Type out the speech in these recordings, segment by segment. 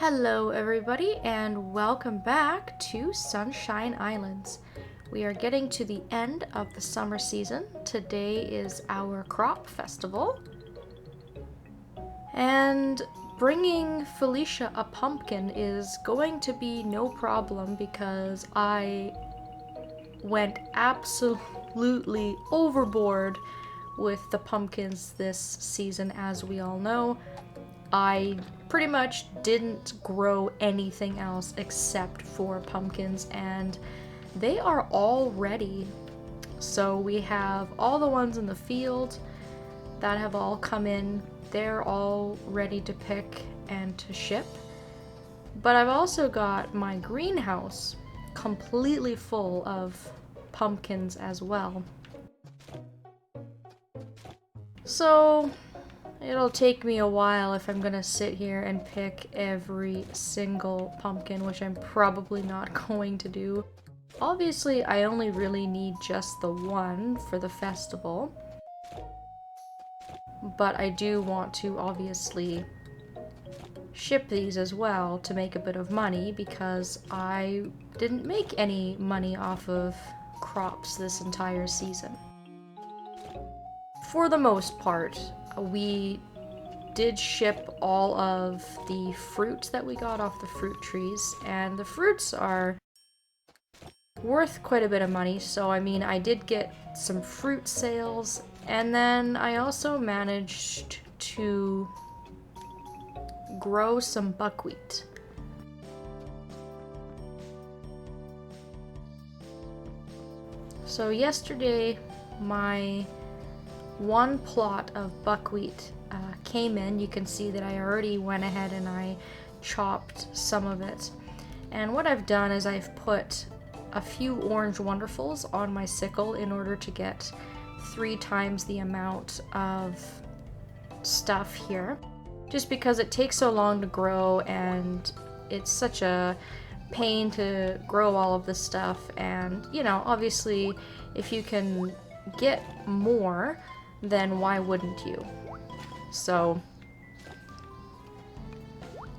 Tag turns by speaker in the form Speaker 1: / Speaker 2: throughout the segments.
Speaker 1: Hello everybody and welcome back to Sunshine Islands. We are getting to the end of the summer season. Today is our crop festival. And bringing Felicia a pumpkin is going to be no problem because I went absolutely overboard with the pumpkins this season, as we all know. I pretty much didn't grow anything else except for pumpkins, and they are all ready. So we have all the ones in the field that have all come in. They're all ready to pick and to ship. But I've also got my greenhouse completely full of pumpkins as well. So it'll take me a while if I'm gonna sit here and pick every single pumpkin, which I'm probably not going to do. Obviously, I only really need just the one for the festival. But I do want to obviously ship these as well to make a bit of money because I didn't make any money off of crops this entire season. For the most part, we did ship all of the fruit that we got off the fruit trees, and the fruits are worth quite a bit of money. So I mean, I did get some fruit sales, and then I also managed to grow some buckwheat. So yesterday my one plot of buckwheat came in. You can see that I already went ahead and I chopped some of it. And what I've done is I've put a few orange wonderfuls on my sickle in order to get 3 times the amount of stuff here. Just because it takes so long to grow and it's such a pain to grow all of this stuff. And, you know, obviously if you can get more, then why wouldn't you? So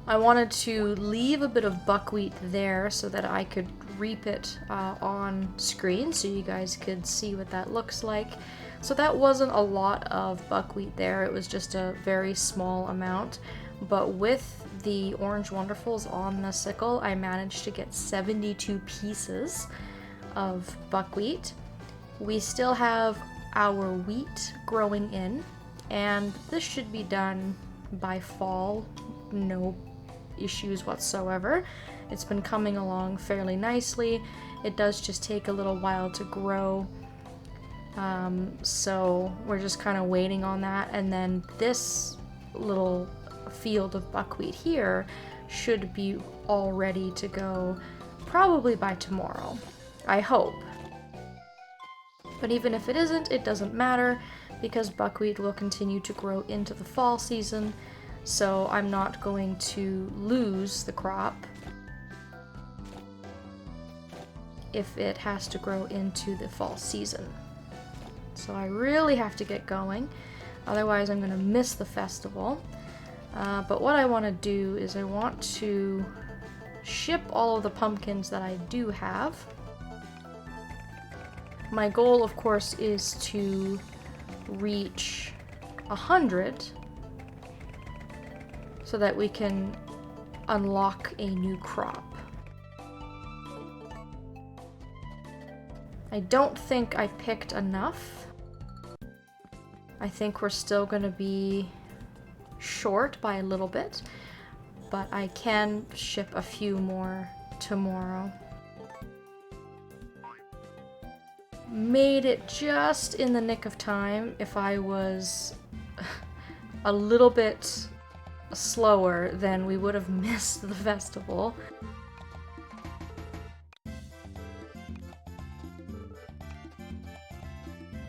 Speaker 1: I wanted to leave a bit of buckwheat there so that I could reap it on screen so you guys could see what that looks like. So that wasn't a lot of buckwheat there, it was just a very small amount. But with the orange wonderfuls on the sickle, I managed to get 72 pieces of buckwheat. We still have our wheat growing in, and this should be done by fall, no issues whatsoever. It's been coming along fairly nicely. It does just take a little while to grow, so we're just kind of waiting on that. And then this little field of buckwheat here should be all ready to go probably by tomorrow, I hope. But even if it isn't, it doesn't matter because buckwheat will continue to grow into the fall season, so I'm not going to lose the crop if it has to grow into the fall season. So I really have to get going, otherwise I'm going to miss the festival. But what I want to do is I want to ship all of the pumpkins that I do have. My goal, of course, is to reach 100 so that we can unlock a new crop. I don't think I picked enough. I think we're still going to be short by a little bit, but I can ship a few more tomorrow. Made it just in the nick of time. If I was a little bit slower, then we would have missed the festival.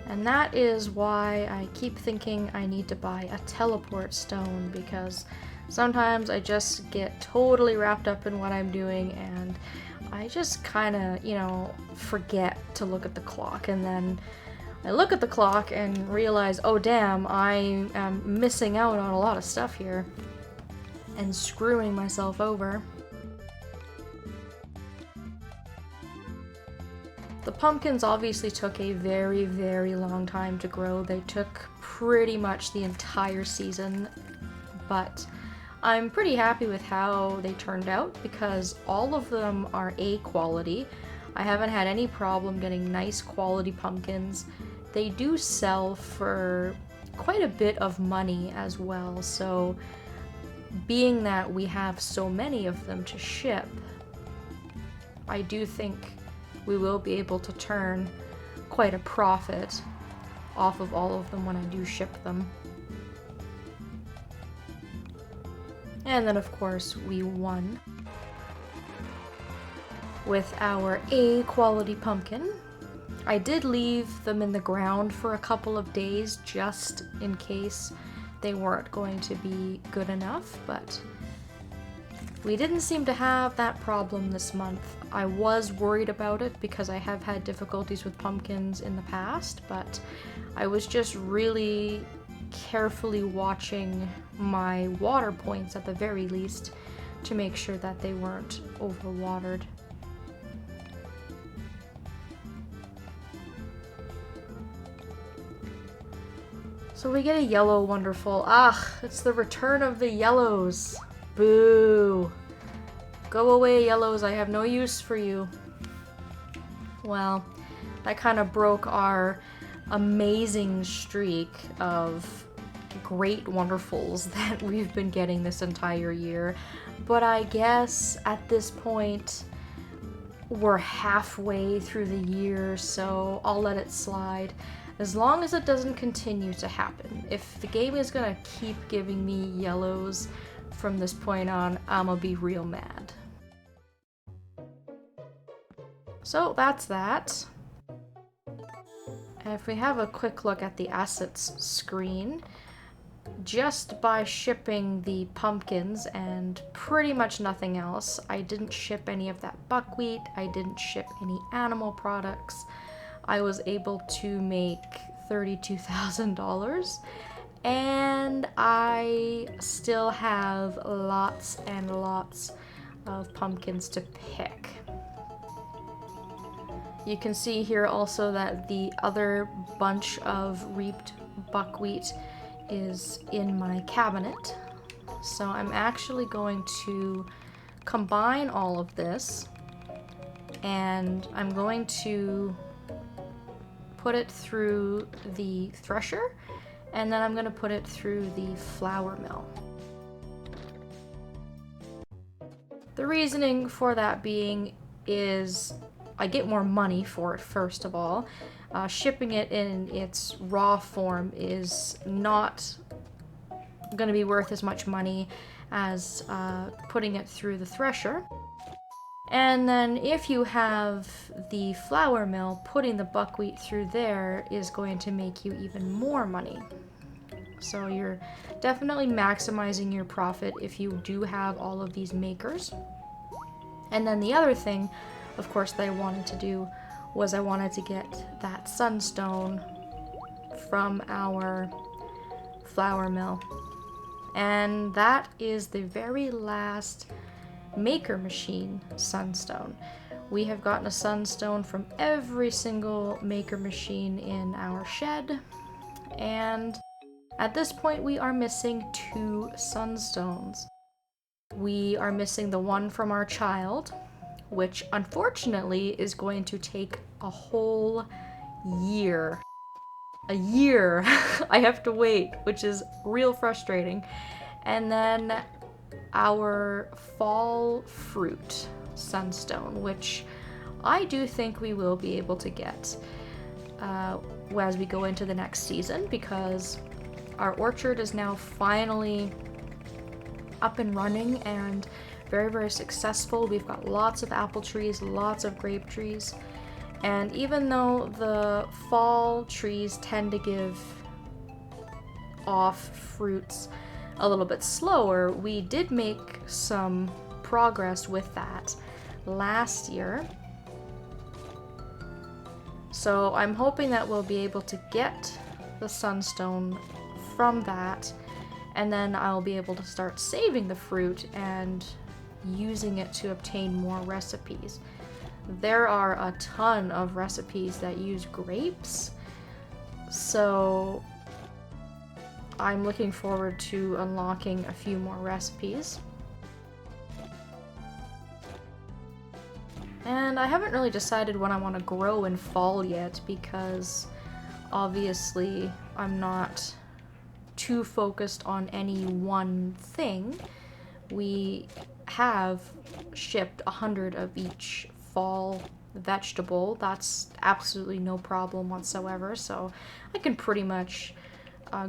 Speaker 1: And that is why I keep thinking I need to buy a teleport stone, because sometimes I just get totally wrapped up in what I'm doing and I just kind of, you know, forget to look at the clock, and then I look at the clock and realize, oh damn, I am missing out on a lot of stuff here. and screwing myself over. The pumpkins obviously took a very, very long time to grow. They took pretty much the entire season, but I'm pretty happy with how they turned out because all of them are A quality. I haven't had any problem getting nice quality pumpkins. They do sell for quite a bit of money as well, so being that we have so many of them to ship, I do think we will be able to turn quite a profit off of all of them when I do ship them. And then of course we won with our A quality pumpkin. I did leave them in the ground for a couple of days just in case they weren't going to be good enough, but we didn't seem to have that problem this month. I was worried about it because I have had difficulties with pumpkins in the past, but I was just really carefully watching my water points at the very least to make sure that they weren't overwatered. So we get a yellow wonderful. Ah, it's the return of the yellows. Boo. Go away, yellows. I have no use for you. Well, that kind of broke our amazing streak of great wonderfuls that we've been getting this entire year. But I guess at this point, we're halfway through the year, so I'll let it slide. As long as it doesn't continue to happen. If the game is gonna keep giving me yellows from this point on, I'm gonna be real mad. So that's that. And if we have a quick look at the assets screen, just by shipping the pumpkins and pretty much nothing else, I didn't ship any of that buckwheat, I didn't ship any animal products, I was able to make $32,000, and I still have lots and lots of pumpkins to pick. You can see here also that the other bunch of reaped buckwheat is in my cabinet. So I'm actually going to combine all of this, and I'm going to put it through the thresher, and then I'm going to put it through the flour mill. The reasoning for that being is I get more money for it, first of all. Shipping it in its raw form is not going to be worth as much money as putting it through the thresher. And then if you have the flour mill, putting the buckwheat through there is going to make you even more money. So you're definitely maximizing your profit if you do have all of these makers. And then the other thing, of course, that I wanted to do was I wanted to get that sunstone from our flour mill. And that is the very last maker machine sunstone. We have gotten a sunstone from every single maker machine in our shed, and at this point we are missing 2 sunstones. We are missing the one from our child, which unfortunately is going to take a whole year. A year I have to wait, which is real frustrating. And then our fall fruit sunstone, which I do think we will be able to get as we go into the next season, because our orchard is now finally up and running and very, very successful. We've got lots of apple trees, lots of grape trees, and even though the fall trees tend to give off fruits a little bit slower, we did make some progress with that last year. So I'm hoping that we'll be able to get the sunstone from that and then I'll be able to start saving the fruit and using it to obtain more recipes. There are a ton of recipes that use grapes, so I'm looking forward to unlocking a few more recipes. And I haven't really decided what I want to grow in fall yet, because obviously I'm not too focused on any one thing. We have shipped 100 of each fall vegetable. That's absolutely no problem whatsoever, so I can pretty much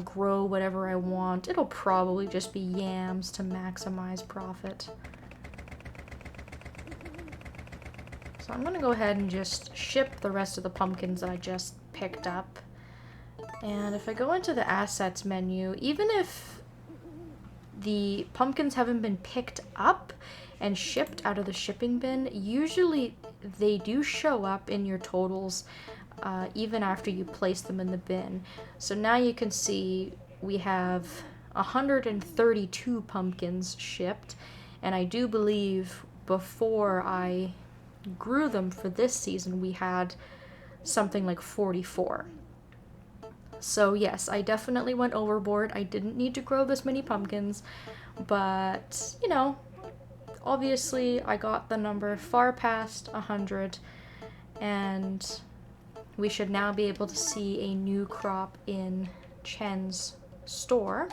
Speaker 1: grow whatever I want. It'll probably just be yams to maximize profit. So I'm gonna go ahead and just ship the rest of the pumpkins that I just picked up. And if I go into the assets menu, even if the pumpkins haven't been picked up and shipped out of the shipping bin, usually they do show up in your totals even after you place them in the bin. So now you can see we have 132 pumpkins shipped, and I do believe before I grew them for this season we had something like 44. So yes, I definitely went overboard. I didn't need to grow this many pumpkins, but you know, obviously I got the number far past 100, and we should now be able to see a new crop in Chen's store.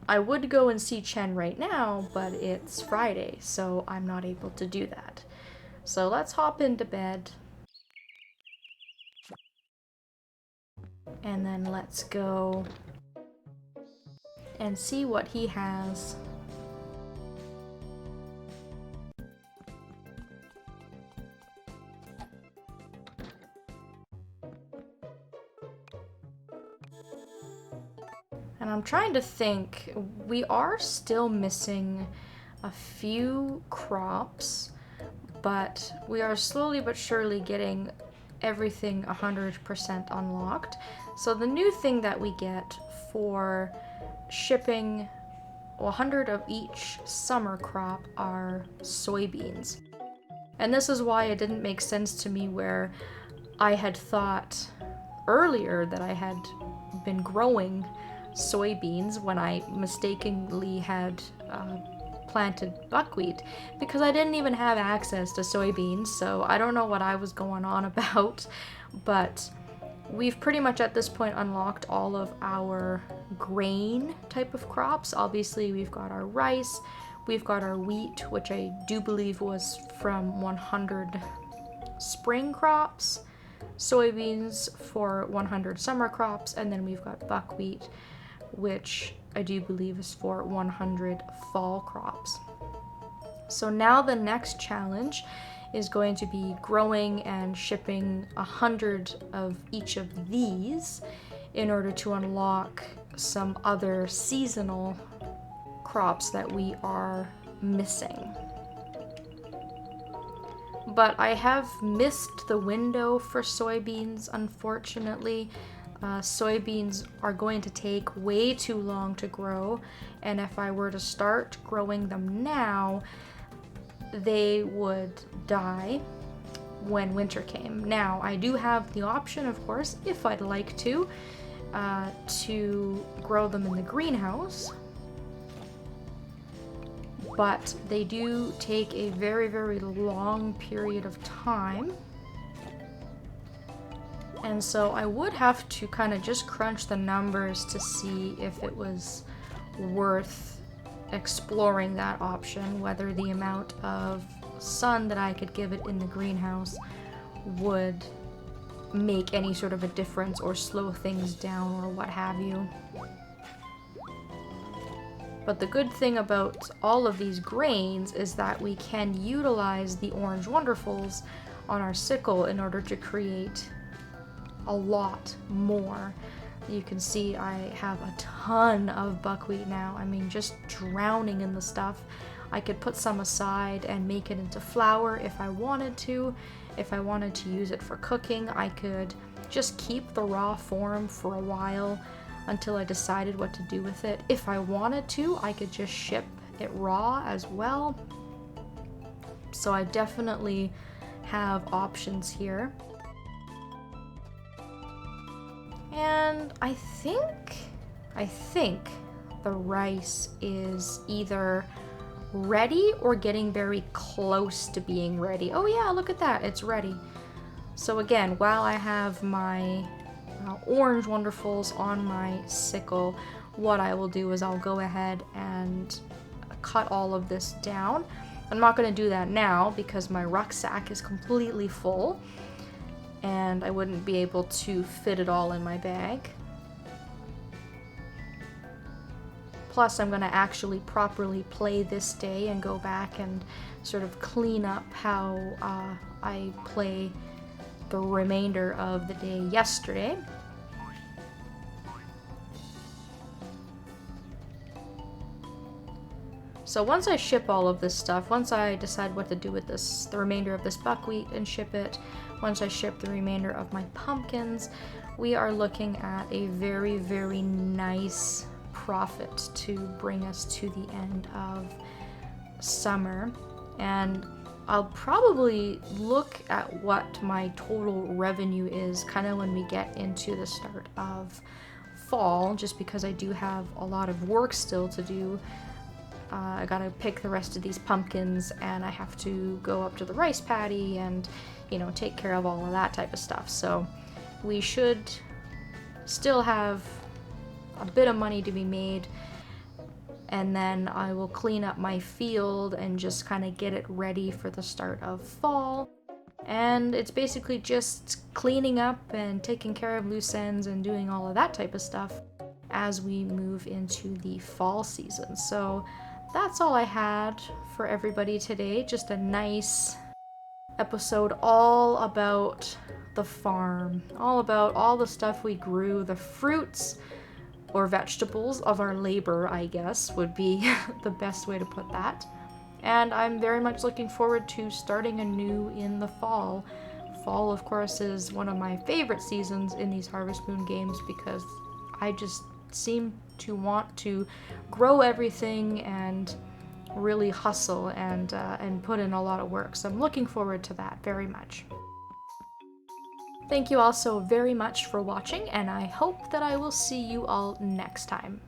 Speaker 1: I would go and see Chen right now, but it's Friday, so I'm not able to do that. So let's hop into bed. And then let's go and see what he has. And I'm trying to think, we are still missing a few crops, but we are slowly but surely getting everything 100% unlocked. So the new thing that we get for shipping 100 of each summer crop are soybeans. And this is why it didn't make sense to me where I had thought earlier that I had been growing soybeans when I mistakenly had planted buckwheat, because I didn't even have access to soybeans, so I don't know what I was going on about. But we've pretty much at this point unlocked all of our grain type of crops. Obviously we've got our rice, we've got our wheat, which I do believe was from 100 spring crops, soybeans for 100 summer crops, and then we've got buckwheat, which I do believe is for 100 fall crops. So now the next challenge is going to be growing and shipping 100 of each of these in order to unlock some other seasonal crops that we are missing. But I have missed the window for soybeans, unfortunately. Soybeans are going to take way too long to grow, and if I were to start growing them now, they would die when winter came. Now, I do have the option, of course, if I'd like to grow them in the greenhouse, but they do take a very, very long period of time. And so I would have to kind of just crunch the numbers to see if it was worth exploring that option, whether the amount of sun that I could give it in the greenhouse would make any sort of a difference or slow things down or what have you. But the good thing about all of these grains is that we can utilize the orange wonderfuls on our sickle in order to create a lot more. You can see I have a ton of buckwheat now. I mean, just drowning in the stuff. I could put some aside and make it into flour if I wanted to. If I wanted to use it for cooking, I could just keep the raw form for a while. until I decided what to do with it. If I wanted to, I could just ship it raw as well. So I definitely have options here. And I think the rice is either ready or getting very close to being ready. Oh yeah, look at that, it's ready. So again, while I have my orange wonderfuls on my sickle, what I will do is I'll go ahead and cut all of this down. I'm not going to do that now because my rucksack is completely full and I wouldn't be able to fit it all in my bag. Plus, I'm going to actually properly play this day and go back and sort of clean up how I play the remainder of the day yesterday. So once I ship all of this stuff, once I decide what to do with the remainder of this buckwheat and ship it, once I ship the remainder of my pumpkins, we are looking at a very, very nice profit to bring us to the end of summer. And I'll probably look at what my total revenue is kind of when we get into the start of fall, just because I do have a lot of work still to do. I gotta pick the rest of these pumpkins and I have to go up to the rice paddy and, you know, take care of all of that type of stuff. So we should still have a bit of money to be made, and then I will clean up my field and just kind of get it ready for the start of fall. And it's basically just cleaning up and taking care of loose ends and doing all of that type of stuff as we move into the fall season. So that's all I had for everybody today. Just a nice episode all about the farm, all about all the stuff we grew, the fruits or vegetables of our labor, I guess, would be the best way to put that. And I'm very much looking forward to starting anew in the fall. Fall, of course, is one of my favorite seasons in these Harvest Moon games because I just seem to want to grow everything and really hustle and put in a lot of work. So I'm looking forward to that very much. Thank you all so very much for watching, and I hope that I will see you all next time.